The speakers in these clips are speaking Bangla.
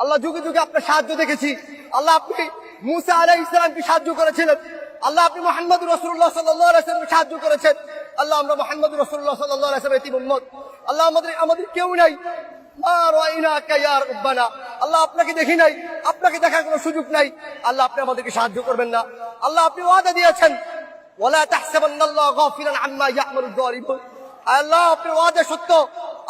আল্লাহ যুগে যুগে আপনার সাহায্য দেখেছি। আল্লাহ আপনি মুসা আলাইহিস সালামকে সাহায্য করেছিলেন। আল্লাহ আপনি মুহাম্মদ রাসূলুল্লাহ সাল্লাল্লাহু আলাইহি ওয়াসাল্লামকে সাহায্য করেছেন। আল্লাহ আমরা মুহাম্মদ রাসূলুল্লাহ সাল্লাল্লাহু আলাইহি ওয়াসাল্লামের এতিম উম্মত। আল্লাহ আমাদের কেউ নাই। আল্লাহ আপনাকে দেখি নাই, আপনাকে দেখার কোনো সুযোগ নাই। আল্লাহ আপনি আমাদেরকে সাহায্য করবেন না। আল্লাহ আপনি ওয়াদা দিয়েছেন, ওয়ালা তাহসাবান্নাল্লাহা গাফিলান আম্মা ইয়া'মালুয যালিমুন। আল্লাহ আপনি ওয়াদা সত্য।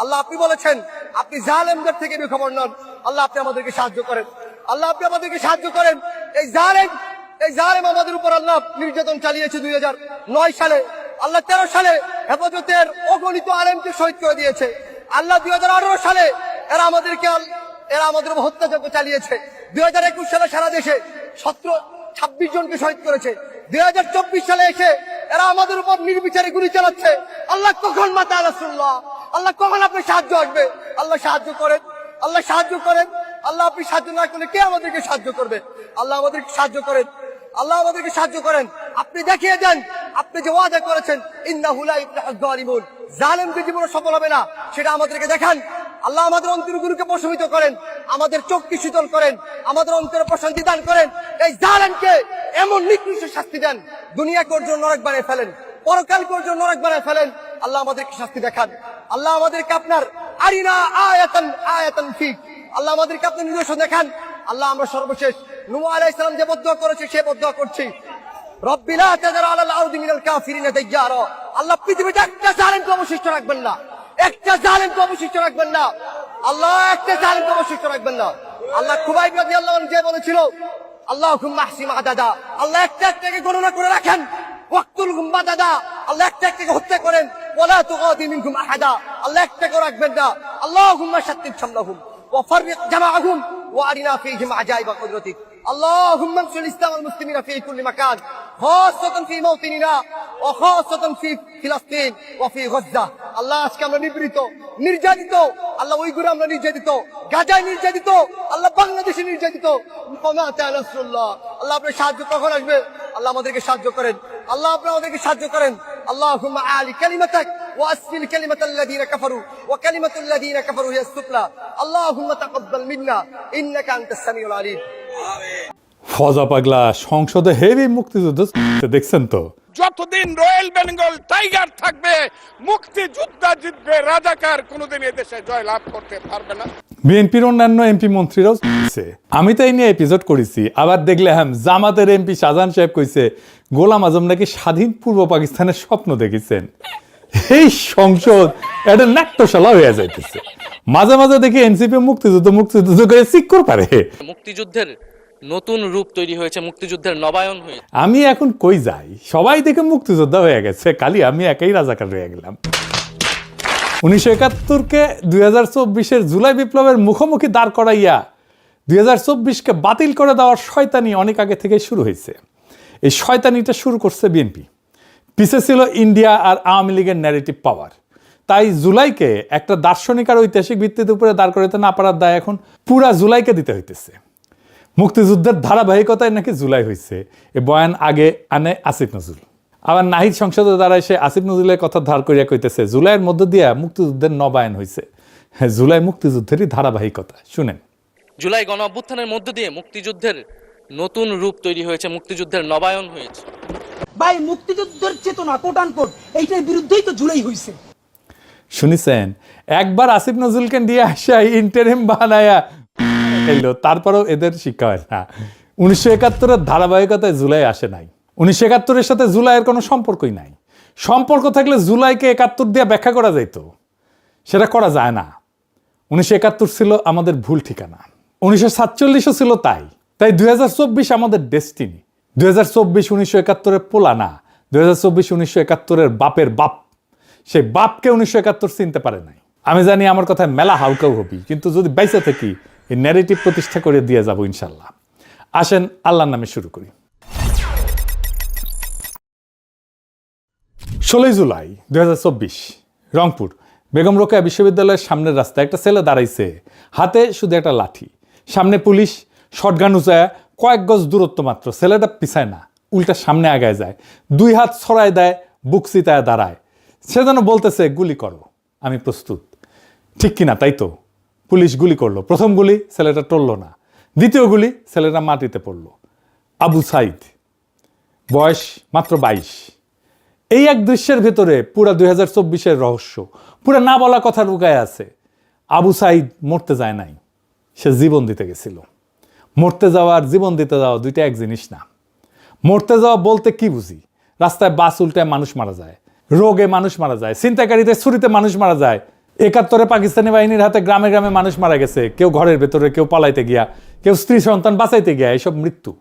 আল্লাহ আপনি বলেছেন আপনি জালেমদের থেকে বেখবর নন। আল্লাহ আপনি আমাদেরকে সাহায্য করেন। আল্লাহ আপনি আমাদেরকে সাহায্য করেন। এই জালেম আমাদের উপর আল্লাহ নির্যাতন চালিয়েছে 2009 সালে। আল্লাহ 13 সালে হেফাজতের অগণিত আলেমকে শহীদ করে দিয়েছে। আল্লাহ 2018 সালে এরা আমাদের উপর হত্যাযজ্ঞ চালিয়েছে। 2021 সালে সারা দেশে 26 জনকে শহীদ করেছে। 2024 সালে এসে এরা আমাদের উপর নির্বিচারে গুলি চালাচ্ছে। আল্লাহ কখন মাতা রাসূলুল্লাহ, আল্লাহ কখন আপনি সাহায্য আসবে? আল্লাহ সাহায্য করেন, আল্লাহ সাহায্য করেন। আল্লাহ আপনি সাহায্য না করলে কে আমাদেরকে সাহায্য করবে? আল্লাহ আমাদেরকে সাহায্য করেন, আল্লাহ আমাদেরকে সাহায্য করেন। আপনি দেখিয়ে দেন, আপনি যে ওয়াদা করেছেন ইন্নাহু লা ইফলাহুয যালিমুন, জালেমদের জীবনে সফল হবে না, সেটা আমাদেরকে দেখান। আল্লাহ আমাদের অন্তরগুলোকে প্রশমিত করেন, আমাদের চোখকে শীতল করেন, আমাদের অন্তরে প্রশান্তি দান করেন। এই জালেমকে এমন নিকৃষ্ট শাস্তি দেন, দুনিয়াকে ওর জন্য নরক বানিয়ে ফেলেন, পরকালকে ওর জন্য নরক বানিয়ে ফেলেন। আল্লাহ আমাদেরকে শাস্তি দেখান। আল্লাহ আমাদেরকে আপনার আরিনা আয়াতান ফিক, আল্লাহ আমাদেরকে আপনি নিদর্শন দেখান। আল্লাহ আমরা সর্বশেষ নূহ আলাইহিস সালাম যে বদদুয়া করেছে সে বদদুয়া করছি, রব্বি লা তাযার আলাল আরদি মিনাল কাফিরিনা দাইয়ারা। আল্লাহ পৃথিবীতে একটা জালেমকে অবশিষ্ট রাখবেন না, একটা জালেমকে অবশিষ্ট রাখবেন না। আল্লাহ একটা জালেমকে অবশিষ্ট রাখবেন না। আল্লাহ খুবাইব রাদিয়াল্লাহু আনহু যে বলেছিল আল্লাহুম্মা আহসিন আদাদা, আল্লাহ একটা একটাকে গণনা করে রাখেন। ওয়াক্তুলহুম বাদাদা, আল্লাহ একটা একটাকে হত্যা করেন। ওয়ালা তুগাদি মিনহুম আহাদা, আল্লাহ একটাকে রাখবেন না। আল্লাহুম্মা শাত্তিত শামলাহুম ওয়া ফাররিক জামাআহুম ওয়া আরিনা ফীহিম আজাইবা কুদরতিক। আল্লাহুম্মা আনসুর ইসলাম ওয়াল মুসলিমিনা ফী কুল্লি মাকান, খাসাতান ফী মাওতিনিনা ওয়া খাসাতান ফী ফিলিস্তিন ওয়া ফী গাজা। আল্লাহ আজকে আমরা নিপীড়িত, নির্যাতিত। আল্লাহ উইগুরে আমরা নির্যাতিত, গাজায় নির্যাতিত, আল্লাহ বাংলাদেশে নির্যাতিত। রাসূলুল্লাহ, আল্লাহ আপনার সাহায্য কখন আসবে? আল্লাহ আমাদেরকে সাহায্য করেন, আল্লাহ আপনি আমাদেরকে সাহায্য করেন। আল্লাহুম্মা আলি কালিমাতাক ওয়া আসফিল কালিমাতাল্লাযীনা কাফারু ওয়া কালিমাতুল্লাযীনা কাফারু হিয়া সুফলা। আল্লাহুম্মা তাকাব্বাল মিন্না ইন্নাকা আনতাস সামিউল আলিম। ফজা পাগলা সংসদে হেভি মুক্তিযুদ্ধ দেখছেন তো? যতদিন রয়্যাল বেঙ্গল টাইগার থাকবে মুক্তিযোদ্ধা জিতবে, রাজাকার কোনোদিন এদেশে জয় লাভ করতে পারবে না। বিএনপির অন্যান্য এমপি মন্ত্রীরাও কইছে, আমি তো এই নিয়ে এপিসোড করেছি। আবার দেখলাম জামাতের এমপি শাহজাহান সাহেব কইছে গোলাম আজম নাকি স্বাধীন পূর্ব পাকিস্তানের স্বপ্ন দেখেছেন। এই সংসদ একটা নাট্যশালা হয়ে যাইতেছে। মাঝে মাঝে দেখি এনসিপি মুক্তিযুদ্ধ করে সিক্কর পারে। মুক্তিযুদ্ধের নতুন রূপ তৈরি হয়েছে, মুক্তিযুদ্ধের নবায়ন হয়েছে। আমি এখন কই যাই, সবাই দেখে মুক্তিযোদ্ধা হয়ে গেছে, খালি আমি একাই রাজাকার হয়ে গেলাম। 1971-কে 2024-এর জুলাই বিপ্লবের মুখোমুখি দাঁড় করাইয়া 2024-কে বাতিল করে দেওয়ার শয়তানি অনেক আগে থেকে শুরু হয়েছে। এই শয়তানিটা শুরু করছে বিএনপি, পিছে ছিল ইন্ডিয়া আর আওয়ামী লীগের ন্যারেটিভ পাওয়ার। তাই জুলাইকে একটা দার্শনিক আর ঐতিহাসিক ভিত্তির উপরে দাঁড় করাতে না পারার দায় এখন পুরা জুলাইকে দিতে হইতেছে। মুক্তিযুদ্ধের ধারাবাহিকতায় নাকি জুলাই হয়েছে, এ বয়ান আগে আনে আসিফ নজরুল। আবার নাহিদ সংসদে দাঁড়ায় সে আসিফ নজরুলের কথা ধার করিয়া কইতেছে জুলাইয়ের মধ্য দিয়া মুক্তিযুদ্ধের নবায়ন হয়েছে। হ্যাঁ, জুলাই মুক্তিযুদ্ধেরই ধারাবাহিকতা। শুনেন, জুলাই গণ অভ্যুত্থানের মধ্য দিয়ে মুক্তিযুদ্ধের নতুন রূপ তৈরি হয়েছে, মুক্তিযুদ্ধের নবায়ন হয়েছে। ভাই মুক্তিযুদ্ধের চেতনা কোটান কোট এইটার বিরুদ্ধেই তো জুলাই হয়েছে। শুনেছেন? একবার আসিফ নজরুলকে দিয়ে আসা ইন্টারিম বানায়া এলো, তারপরেও এদের শিক্ষা হয় না। 1971-এর ধারাবাহিকতায় জুলাই আসে নাই। 1971-এর সাথে জুলাইয়ের কোনো সম্পর্কই নাই। সম্পর্ক থাকলে জুলাইকে 71 দিয়ে ব্যাখ্যা করা যাইত, সেটা করা যায় না। 1971 ছিল আমাদের ভুল ঠিকানা, 1947-ও ছিল তাই 2024 আমাদের ডেস্টিনি। 2024 1971-এর পোলা না, 2024 1971-এর বাপের বাপ। সেই বাপকে 1971 চিনতে পারে নাই। আমি জানি আমার কথায় মেলা হালকাও হবি, কিন্তু যদি বাইসে থাকি এই ন্যারেটিভ প্রতিষ্ঠা করে দিয়ে যাব ইনশাল্লাহ। আসেন আল্লাহর নামে শুরু করি। 16 জুলাই 2024 রংপুর বেগম রোকেয়া বিশ্ববিদ্যালয়ের সামনের রাস্তায় একটা ছেলে দাঁড়াইছে, হাতে শুধু একটা লাঠি, সামনে পুলিশ, শটগান উঁচায়, কয়েক গজ দূরত্ব মাত্র। ছেলেটা পিছায় না, উল্টা সামনে আগায় যায়, 2 হাত ছড়ায় দেয়, বুক চিতায় দাঁড়ায়। সে যেন বলতেছে গুলি করো, আমি প্রস্তুত। ঠিক কিনা? তাই তো পুলিশ গুলি করলো। প্রথম গুলি ছেলেটা টললো না, দ্বিতীয় গুলি ছেলেটা মাটিতে পড়লো। আবু সাইদ, বয়স মাত্র 22। এই এক দৃশ্যের ভেতরে পুরা 2024-এর রহস্য, পুরা না বলা কথা লুকায় আছে। আবু সাইদ মরতে যায় নাই, সে জীবন দিতে গেছিল। মরতে যাওয়া আর জীবন দিতে যাওয়া দুইটা এক জিনিস না। মরতে যাওয়া বলতে কি বুঝি? রাস্তায় বাস উল্টায় মানুষ মারা যায়, রোগে মানুষ মারা যায়, ছিনতাইকারীদের ছুরিতে মানুষ মারা যায়। 71-এ পাকিস্তানি বাহিনীর হাতে গ্রামে গ্রামে মানুষ মারা গেছে, কেউ ঘরের ভেতরে, কেউ পালাইতে গিয়া, কেউ স্ত্রী সন্তান বাঁচাইতে গিয়া, এসব মৃত্যু।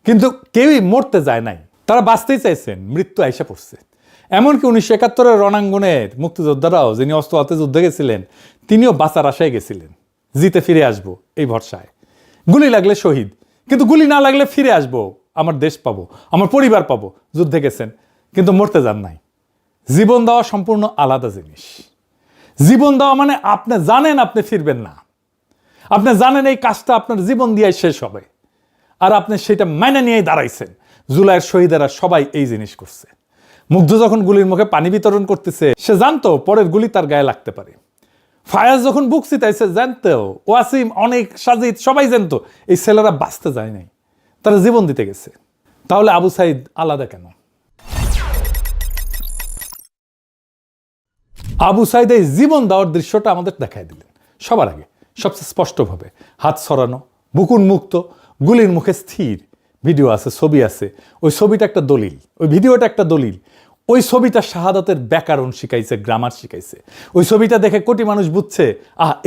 কিন্তু কেউই মরতে যায় নাই, তারা বাঁচতেই চাইছেন, মৃত্যু আইসা পড়ছে। এমনকি 1971-এর রণাঙ্গনের মুক্তিযোদ্ধারাও, যিনি অস্ত্র হাতে যুদ্ধে গেছিলেন, তিনিও বাঁচার আশায় গেছিলেন, জিতে ফিরে আসবো এই ভরসায়। গুলি লাগলে শহীদ, কিন্তু গুলি না লাগলে ফিরে আসবো, আমার দেশ পাবো, আমার পরিবার পাবো। যুদ্ধে গেছেন কিন্তু মরতে যান নাই। জীবন দেওয়া সম্পূর্ণ আলাদা জিনিস। জীবন দেওয়া মানে আপনি জানেন আপনি ফিরবেন না, আপনি জানেন এই কাজটা আপনার জীবন দিয়ে শেষ হবে, আর আপনি সেটা মেনে নিয়েই দাঁড়াইছেন। জুলাইয়ের শহীদেরা সবাই এই জিনিস করছে। মুগ্ধ যখন গুলির মুখে পানি বিতরণ করতেছে, সে জানতো পরের গুলি তার গায়ে লাগতে পারে। ফায়াজ যখন বুক চিতাইছে, জানতো। ওয়াসিম, অনেক, সাজিদ সবাই জানতো এই ছেলেরা বাঁচতে যায় নাই, তারা জীবন দিতে গেছে। তাহলে আবু সাইদ আলাদা কেন? আবু সাইদ এই জীবন দেওয়ার দৃশ্যটা আমাদের দেখাই দিলেন সবার আগে, সবচেয়ে স্পষ্টভাবে। হাত সরানো, বুক উন্মুক্ত, গুলির মুখে স্থির। ভিডিও আছে, ছবি আছে। ওই ছবিটা একটা দলিল, ওই ভিডিওটা একটা দলিল। ওই ছবিটা শাহাদাতের ব্যাকরণ শিখাইছে, গ্রামার শিখাইছে। ওই ছবিটা দেখে কোটি মানুষ বুঝছে,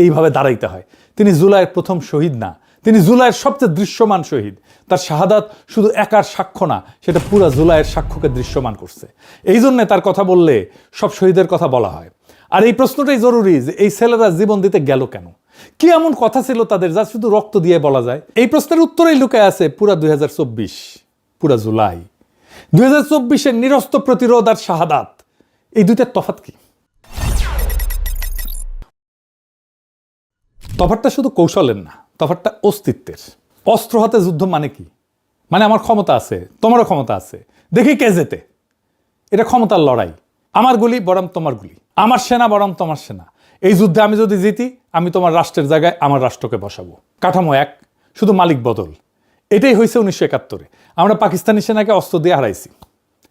এইভাবে দাঁড়াইতে হয়। তিনি জুলাইয়ের প্রথম শহীদ না, তিনি জুলাইয়ের সবচেয়ে দৃশ্যমান শহীদ। তার শাহাদাত শুধু একার সাক্ষ্য না, সেটা পুরা জুলাইয়ের সাক্ষ্যকে দৃশ্যমান করছে। এই জন্যে তার কথা বললে সব শহীদের কথা বলা হয়। আর এই প্রশ্নটাই জরুরি যে এই ছেলেরা জীবন দিতে গেল কেন? কি এমন কথা ছিল তাদের যা শুধু রক্ত দিয়ে বলা যায়? এই প্রশ্নের উত্তরেই লুকায় আছে পুরা 2024, পুরা জুলাই। 2024-এর নিরস্ত প্রতিরোধ আর শাহাদাত, এই দুইটার তফাৎ কি? তফাৎটা শুধু কৌশলের না, তফাৎটা অস্তিত্বের। অস্ত্র হাতে যুদ্ধ মানে কি? মানে আমার ক্ষমতা আছে, তোমারও ক্ষমতা আছে, দেখি কে জেতে। এটা ক্ষমতার লড়াই। আমার গুলি বরং তোমার গুলি, আমার সেনা বরং তোমার সেনা। এই যুদ্ধে আমি যদি জিতি, আমি তোমার রাষ্ট্রের জায়গায় আমার রাষ্ট্রকে বসাবো। কাঠামো এক, শুধু মালিক বদল। এটাই হয়েছে 1971-এ। আমরা পাকিস্তানি সেনাকে অস্ত্র দিয়ে হারাইছি,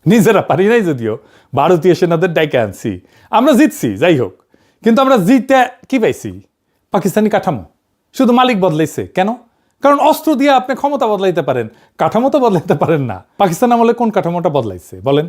নিজেরা পারি নাই যদিও, ভারতীয় সেনাদের ডাইকে আনছি, আমরা জিতছি। যাই হোক, কিন্তু আমরা জিতে কি পাইছি? পাকিস্তানি কাঠামো, শুধু মালিক বদলাইছে। কেন? কারণ অস্ত্র দিয়ে আপনি ক্ষমতা বদলাইতে পারেন, কাঠামো তো বদলাইতে পারেন না। পাকিস্তান আমলে কোন কাঠামোটা বদলাইছে বলেন?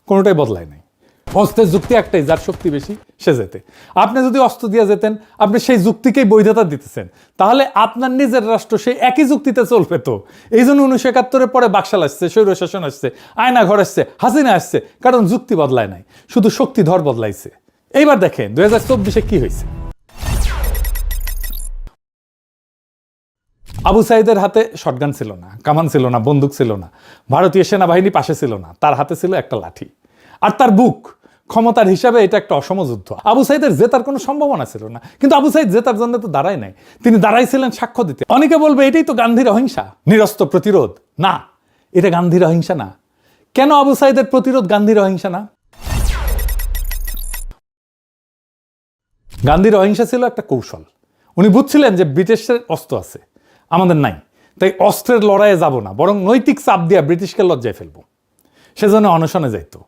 কোনোটাই বদলায় নাই। অস্ত্রের যুক্তি একটাই, যার শক্তি বেশি সে যেতে। আপনি যদি অস্ত্র দিয়ে যেতেন, আপনি সেই যুক্তিকেই বৈধতা দিতেছেন, তাহলে আপনার নিজের রাষ্ট্র সেই একই যুক্তিতে চলবে তো। এই জন্য 1971-এর পরে বাকশাল আসছে, স্বৈরশাসন আসছে, আয়না ঘর আসছে, হাসিনা আসছে, কারণ যুক্তি বদলায় নাই, শুধু শক্তিধর বদলাইছে। এইবার দেখেন 2024-এ কি হয়েছে। আবু সাইদের হাতে শটগান ছিল না, কামান ছিল না, বন্দুক ছিল না, ভারতীয় সেনাবাহিনী পাশে ছিল না, তার হাতে ছিল একটা লাঠি আর তার বুক। ক্ষমতার হিসাবে এটা একটা অসম যুদ্ধ। আবু সাইদের জেতার কোনো সম্ভাবনা ছিল না, কিন্তু আবু সাইদ জেতার জন্য তো দাঁড়ায় নাই, তিনি দাঁড়াইছিলেন সাক্ষ্য দিতে। অনেকে বলবে এটাই তো গান্ধীর অহিংসা, নিরস্ত প্রতিরোধ। না, এটা গান্ধীর অহিংসা না। কেন আবু সাইদের প্রতিরোধ গান্ধীর অহিংসা না? গান্ধীর অহিংসা ছিল একটা কৌশল। উনি বুঝছিলেন যে ব্রিটিশের অস্ত্র আছে, আমাদের নাই, তাই অস্ত্রের লড়াইয়ে যাব না, বরং নৈতিক চাপ দিয়া ব্রিটিশকে লজ্জায় ফেলবো। সেজন্য অনশনে যাইতো।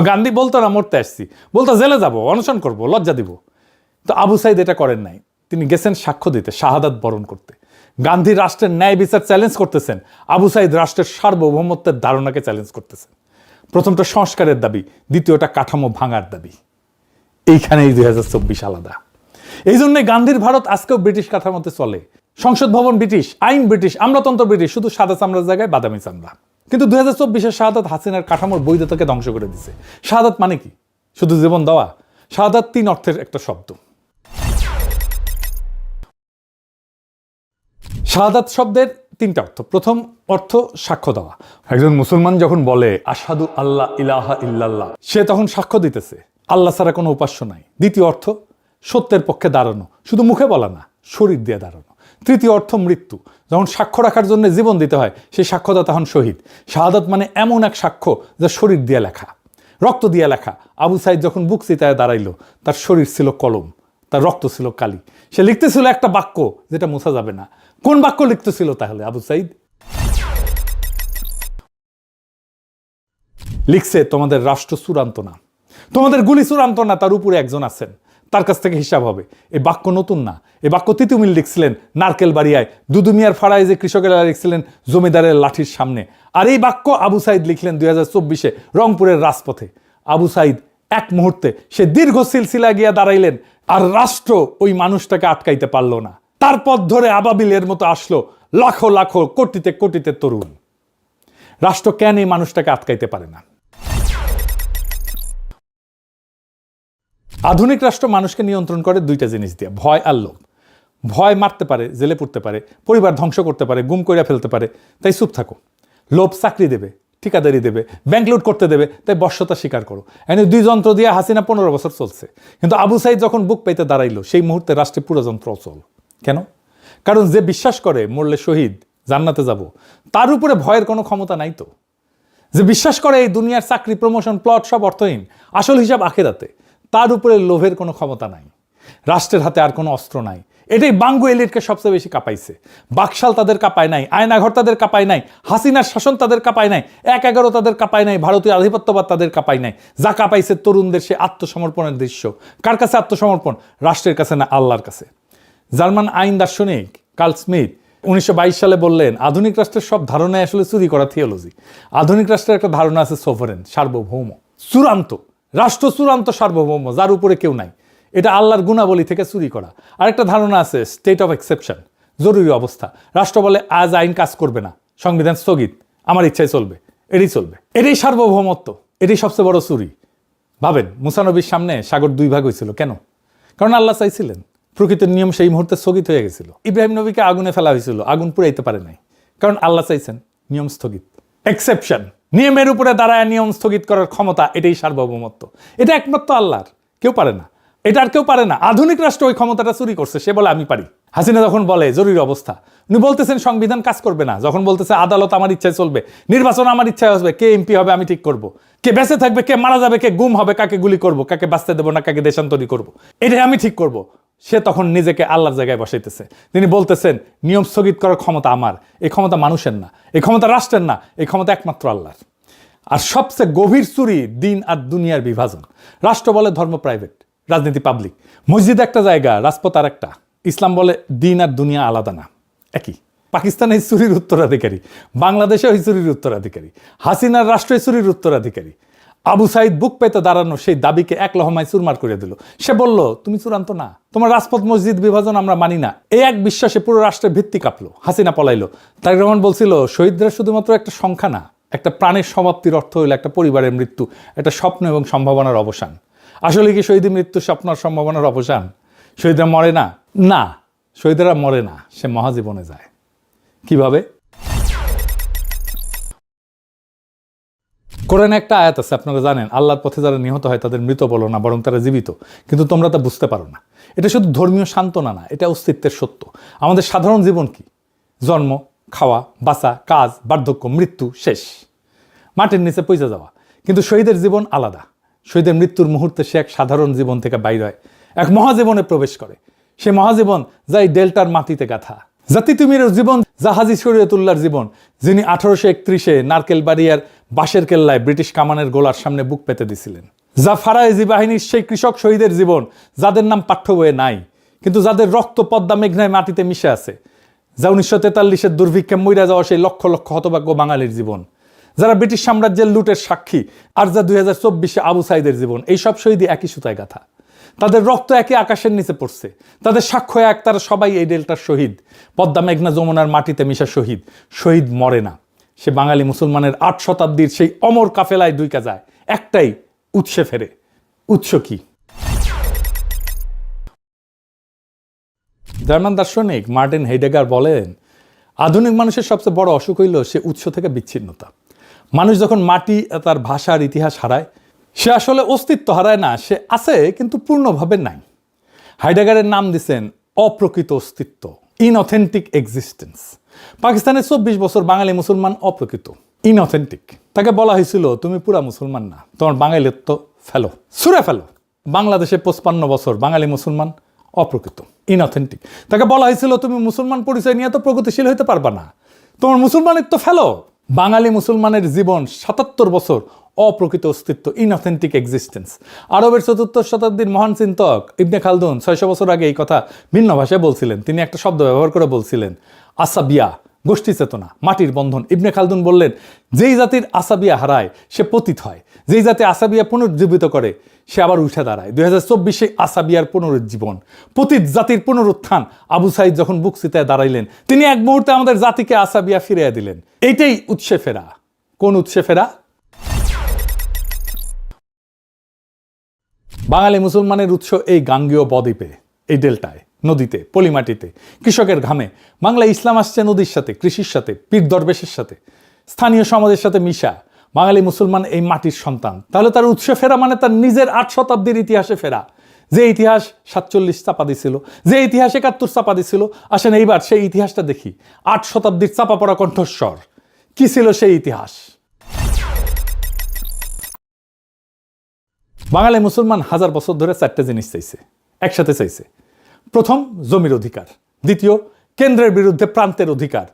গান্ধী বলতো না মরতে আসছি, বলতো জেলে যাব, অনশন করব, লজ্জা দিব। তো আবু সাইদ এটা করেন নাই, তিনি গেছেন সাক্ষ্য দিতে, শাহাদাত বরণ করতে। গান্ধী রাষ্ট্রের ন্যায় বিচার চ্যালেঞ্জ করতেছেন, আবু সাইদ রাষ্ট্রের সার্বভৌমত্বের ধারণাকে চ্যালেঞ্জ করতেছেন। প্রথমটা সংস্কারের দাবি, দ্বিতীয়টা কাঠামো ভাঙার দাবি। এইখানেই 2024 আলাদা। এই জন্যই গান্ধীর ভারত আজকেও ব্রিটিশ কাঠামোতে চলে। সংসদ ভবন ব্রিটিশ, আইন ব্রিটিশ, আমলাতন্ত্র ব্রিটিশ, শুধু সাদা চামড়ার জায়গায় বাদামি চামড়া। কিন্তু 2024-এর শাহাদাত হাসিনার কাঠামোর বৈধতাকে ধ্বংস করে দিছে। শাহাদাত মানে কি? শুধু জীবন দেওয়া? শাহাদাত 3 অর্থের একটা শব্দ। শাহাদাত শব্দের 3টা অর্থ। প্রথম অর্থ সাক্ষ্য দেওয়া। একজন মুসলমান যখন বলে আশহাদু আল্লাহ ইলাহা ইল্লাল্লাহ, সে তখন সাক্ষ্য দিতেছে আল্লাহ ছাড়া কোনো উপাস্য নাই। দ্বিতীয় অর্থ সত্যের পক্ষে দাঁড়ানো, শুধু মুখে বলা না, শরীর দিয়ে দাঁড়ানো। তৃতীয় অর্থ মৃত্যু, যখন সাক্ষ্য রাখার জন্য জীবন দিতে হয়, সেই সাক্ষ্যদাতা হন শহীদ। শাহাদাত মানে এমন এক সাক্ষ্য যা শরীর দিয়ে লেখা, রক্ত দিয়ে লেখা। আবু সাইদ যখন বুক চিতায় দাঁড়াইল, তার শরীর ছিল কলম, তার রক্ত ছিল কালি। সে লিখতেছিল একটা বাক্য যেটা মোছা যাবে না। কোন বাক্য লিখতেছিল তাহলে আবু সাইদ? লিখছে তোমাদের রাষ্ট্র চূড়ান্ত না, তোমাদের গুলি চূড়ান্ত না, তার উপরে একজন আছেন, তার কাছ থেকে হিসাব হবে। এই বাক্য নতুন না, এই বাক্য তিতুমিল লিখছিলেন নারকেল বাড়িয়ায়, দুদুমিয়ার ফাড়ায় যে কৃষকেরা লিখছিলেন জমিদারের লাঠির সামনে। আর এই বাক্য আবু সাইদ লিখলেন 2024 রংপুরের রাজপথে। আবু সাইদ এক মুহূর্তে সে দীর্ঘ সিলসিলা গিয়া দাঁড়াইলেন, আর রাষ্ট্র ওই মানুষটাকে আটকাইতে পারল না। তার পথ ধরে আবাবিলের মতো আসলো লাখো লাখো কোটিতে কোটিতে তরুণ। রাষ্ট্র কেন এই মানুষটাকে আটকাইতে পারে না? আধুনিক রাষ্ট্র মানুষকে নিয়ন্ত্রণ করে দুইটা জিনিস দিয়ে, ভয় আর লোভ। ভয় মারতে পারে, জেলে পুরতে পারে, পরিবার ধ্বংস করতে পারে, গুম কইরা ফেলতে পারে, তাই চুপ থাকো। লোভ চাকরি দেবে, ঠিকাদারি দেবে, ব্যাংক লুট করতে দেবে, তাই বশ্যতা স্বীকার করো। এনে দুই যন্ত্র দিয়ে হাসিনা 15 বছর চলছে। কিন্তু আবু সাইদ যখন বুক পাইতে দাঁড়াইলো সেই মুহূর্তে রাষ্ট্রে পুরো যন্ত্র অচল। কেন? কারণ যে বিশ্বাস করে মরলে শহীদ, জান্নাতে যাব, তার উপরে ভয়ের কোনো ক্ষমতা নাই তো। যে বিশ্বাস করে এই দুনিয়ার চাকরি, প্রমোশন, প্লট সব অর্থহীন, আসল হিসাব আখেরাতে, তার উপরে লোভের কোনো ক্ষমতা নাই। রাষ্ট্রের হাতে আর কোনো অস্ত্র নাই। এটাই বাঙ্গু এলিটকে সবচেয়ে বেশি কাঁপাইছে। বাকশাল তাদের কাঁপায় নাই, আয়নাঘর তাদের কাঁপায় নাই, হাসিনার শাসন তাদের কাঁপায় নাই, 1/11 তাদের কাঁপায় নাই, ভারতীয় আধিপত্যবাদ তাদের কাঁপায় নাই। যা কাঁপাইছে তরুণদের সে আত্মসমর্পণের দৃশ্য। কার কাছে আত্মসমর্পণ? রাষ্ট্রের কাছে না, আল্লাহর কাছে। জার্মান আইন দার্শনিক কার্ল স্মিথ 1922 সালে বললেন, আধুনিক রাষ্ট্রের সব ধারণায় আসলে চুরি করা থিওলজি। আধুনিক রাষ্ট্রের একটা ধারণা আছে সোভারেন, সার্বভৌম, চূড়ান্ত রাষ্ট্র, চূড়ান্ত সার্বভৌম, যার উপরে কেউ নাই। এটা আল্লাহর গুণাবলী থেকে চুরি করা। আরেকটা ধারণা আছে স্টেট অফ এক্সেপশন, জরুরি অবস্থা। রাষ্ট্র বলে আজ আইন কাজ করবে না, সংবিধান স্থগিত, আমার ইচ্ছায় চলবে, এটাই চলবে। এটাই সার্বভৌমত্ব, এটাই সবচেয়ে বড় চুরি। ভাবেন, মুসা নবীর সামনে সাগর 2 ভাগ হয়েছিল কেন? কারণ আল্লাহ চাইছিলেন। প্রকৃতির নিয়ম সেই মুহূর্তে স্থগিত হয়ে গেছিল। ইব্রাহিম নবীকে আগুনে ফেলা হয়েছিল, আগুন পুড়াইতে পারে নাই, কারণ আল্লাহ চাইছেন, নিয়ম স্থগিত। এক্সেপশন, নিয়মের উপরে দাঁড়ায় নিয়ম স্থগিত করার ক্ষমতা, এটাই সার্বভৌমত্ব। এটা একমাত্র আল্লাহর, কেউ পারে না। এটা আর কেউ পারে না। আধুনিক রাষ্ট্র ওই ক্ষমতাটা চুরি করছে, সে বলে আমি পারি। হাসিনা যখন বলে জরুরি অবস্থা, উনি বলতেছেন সংবিধান কাজ করবে না। যখন বলতেছে আদালত আমার ইচ্ছায় চলবে, নির্বাচন আমার ইচ্ছায় আসবে, কে এমপি হবে আমি ঠিক করব, কে বেঁচে থাকবে, কে মারা যাবে, কে গুম হবে, কাকে গুলি করব, কাকে বাঁচতে দেবো না, কাকে দেশান্তরী করব, এটাই আমি ঠিক করব। সে তখন নিজেকে আল্লাহর জায়গায় বসাইতেছে। তিনি বলতেছেন নিয়ম স্থগিত করার ক্ষমতা আমার, এই ক্ষমতা মানুষের না, এই ক্ষমতা রাষ্ট্রের না, এই ক্ষমতা একমাত্র আল্লাহর। আর সবচেয়ে গভীর চুরি দিন আর দুনিয়ার বিভাজন। রাষ্ট্র বলে ধর্ম প্রাইভেট, রাজনীতি পাবলিক। মসজিদ একটা জায়গা, রাজপথ আর একটা। ইসলাম বলে দিন আর দুনিয়া আলাদা না, একই। পাকিস্তান এই চুরির উত্তরাধিকারী, বাংলাদেশে ওই চুরির উত্তরাধিকারী, হাসিনার রাষ্ট্রের চুরির উত্তরাধিকারী। আবু সাইদ বুক পেতে দাঁড়ানো সেই দাবিকে এক লহমায় চুরমার করে দিল। সে বলল তুমি চূড়ান্ত না, তোমার রাজপথ মসজিদ বিভাজন আমরা মানি না। এই এক বিশ্বাসে পুরো রাষ্ট্রের ভিত্তি কাঁপলো। হাসিনা পলাইলো। তারেক রহমান বলছিল শহীদরা শুধুমাত্র একটা সংখ্যা না, একটা প্রাণের সমাপ্তির অর্থ হইল একটা পরিবারের মৃত্যু, একটা স্বপ্ন এবং সম্ভাবনার অবসান। আসলে কি শহীদের মৃত্যু স্বপ্ন আর সম্ভাবনার অবসান? শহীদরা মরে না, না, শহীদরা মরে না, সে মহাজীবনে যায়। কিভাবে? কোরআনে একটা আয়াত আছে, আপনারা জানেন, আল্লাহর পথে যারা নিহত হয় তাদের মৃত বলো না, বরং তারা জীবিত। কিন্তু তোমরা তা বুঝতে পারো না। এটা শুধু ধর্মীয় সান্ত্বনা না, এটা অস্তিত্বের সত্য। আমাদের সাধারণ জীবন কি? জন্ম, খাওয়া, বাঁচা, কাজ, বার্ধক্য, মৃত্যু, শেষ, মাটির নিচে পৌঁছে যাওয়া। কিন্তু শহীদের জীবন আলাদা। শহীদের মৃত্যুর মুহূর্তে সে এক সাধারণ জীবন থেকে বাইর হয়, এক মহাজীবনে প্রবেশ করে। সে মহাজীবন যা এই ডেল্টার মাটিতে গাথা। জাতি তুমির জীবন, জাহাজি শরীয়তুল্লাহর জীবন, যিনি 1831-এ নারকেল বাড়িয়ার বাঁশের কেল্লায় ব্রিটিশ কামানের গোলার সামনে বুক পেতে দিছিলেন। যা ফারায়েজি বাহিনীর সেই কৃষক শহীদের জীবন, যাদের নাম পাঠ্য বইয়ে নাই, কিন্তু যাদের রক্ত পদ্মা মেঘনায় মাটিতে মিশে আছে। যা 1943-এর দুর্ভিক্ষে মইরা যাওয়া সেই লক্ষ লক্ষ হতভাগ্য বাঙালির জীবন, যারা ব্রিটিশ সাম্রাজ্যের লুটের সাক্ষী। আর যা 2024-এ আবু সাইদের জীবন। এই সব শহীদই একই সুতায় গাথা। তাদের রক্ত একই আকাশের নিচে পড়ছে, তাদের সাক্ষ্য এক, তারা সবাই এই ডেল্টার শহীদ। পদ্মা মেঘনা যমুনার মাটিতে মিশা শহীদ। শহীদ মরে না, সে বাঙালি মুসলমানের 8 শতাব্দীর সেই অমর কাফেলায় দুইকা যায়, একটাই উৎসে ফেরে। উৎস কি? জার্মান দার্শনিক মার্টিন হেইডেগার বলেন, আধুনিক মানুষের সবচেয়ে বড় অসুখ হইল সে উৎস থেকে বিচ্ছিন্নতা। মানুষ যখন মাটি, তার ভাষার ইতিহাস হারায়, সে আসলে অস্তিত্ব হারায় না, সে আছে কিন্তু পূর্ণভাবে নাই। হাইডেগারের নাম দিছেন অপ্রকৃত অস্তিত্ব, ইনঅথেন্টিক এক্সিস্টেন্স। পাকিস্তানের 24 বছর বাঙালি মুসলমান অপ্রকৃত, ইনঅথেন্টিক। তাকে বলা হয়েছিল তুমি পুরা মুসলমান না, তোমার বাঙালিত্ব ফেলো, ছুঁড়ে ফেলো। বাংলাদেশে 55 বছর বাঙালি মুসলমান অপ্রকৃত, ইনঅথেন্টিক। তাকে বলা হয়েছিল তুমি মুসলমান পরিচয় নিয়ে তো প্রগতিশীল হইতে পারবা না, তোমার মুসলমানিত্ব ফেলো। বাঙালি মুসলমানের জীবন ৭৭ বছর অপ্রকৃত অস্তিত্ব, ইনঅথেন্টিক এক্সিস্টেন্স। আরবের ৪র্থ শতাব্দীর মহান চিন্তক ইবনে খালদুন ৬০০ বছর আগে এই কথা ভিন্ন ভাষায় বলছিলেন। তিনি একটা শব্দ ব্যবহার করে বলছিলেন আসাবিয়া, গোষ্ঠী চেতনা, মাটির বন্ধন। ইবনে খালদুন বললেন যেই জাতির আসাবিয়া হারায় সে পতিত হয়, যেই জাতি আসাবিয়া পুনরুজ্জীবিত করে সে আবার উঠে দাঁড়ায়। 2024 আসাবিয়ার পুনরুজ্জীবন, পতিত জাতির পুনরুত্থান। আবু সাইদ যখন বুক চিতায় দাঁড়াইলেন তিনি এক মুহূর্তে আমাদের জাতিকে আসাবিয়া ফিরিয়ে দিলেন। এইটাই উৎসে ফেরা। কোন উৎসে ফেরা? বাঙালি মুসলমানের উৎস এই গাঙ্গেয় বদ্বীপে, এই ডেল্টায়, নদীতে, পলিমাটিতে, কৃষকের ঘামে। বাংলা ইসলাম আসছে নদীর সাথে, কৃষির সাথে, পীর দরবেশের সাথে, স্থানীয় সমাজের সাথে মিশা। বাঙালি মুসলমান এই মাটির সন্তান। তাহলে তার উৎসে ফেরা মানে তার নিজের ৮ শতাব্দীর ইতিহাসে ফেরা। যে ইতিহাস ৪৭ চাপা দিছিল, যে ইতিহাস ৭১ চাপা দিছিল, আসেন এইবার সেই ইতিহাসটা দেখি। ৮ শতাব্দীর চাপা পড়া কণ্ঠস্বর কি ছিল সেই ইতিহাস? বাঙালি মুসলমান 1000 বছর ধরে 4টে জিনিস চাইছে, একসাথে চাইছে। প্রথম, জমির অধিকার। দ্বিতীয়, কেন্দ্রের বিরুদ্ধে প্রান্তের অধিকার।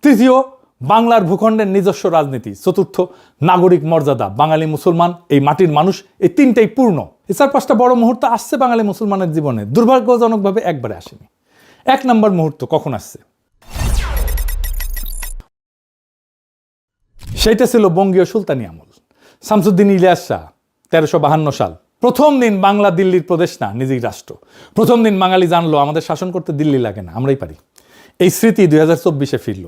তৃতীয়, বাংলার ভূখণ্ডের নিজস্ব রাজনীতি। চতুর্থ, নাগরিক মর্যাদা। বাঙালি মুসলমান, এই মাটির মানুষ, এই তিনটাই পূর্ণ। এই 4-5টা বড় মুহূর্ত আসছে বাঙালি মুসলমানের জীবনে, দুর্ভাগ্যজনকভাবে একবারে আসেনি। 1 নম্বর মুহূর্ত কখন আসছে? সেইটা ছিল বঙ্গীয় সুলতানি আমল। শামসুদ্দিন ইলিয়াস শাহ 1352 সাল। প্রথম দিন বাংলা দিল্লির প্রদেশ না, নিজেই রাষ্ট্র। প্রথম দিন বাঙালি জানলো আমাদের শাসন করতে দিল্লি লাগে না, আমরাই পারি। এই স্মৃতি 2024-এ ফিরল,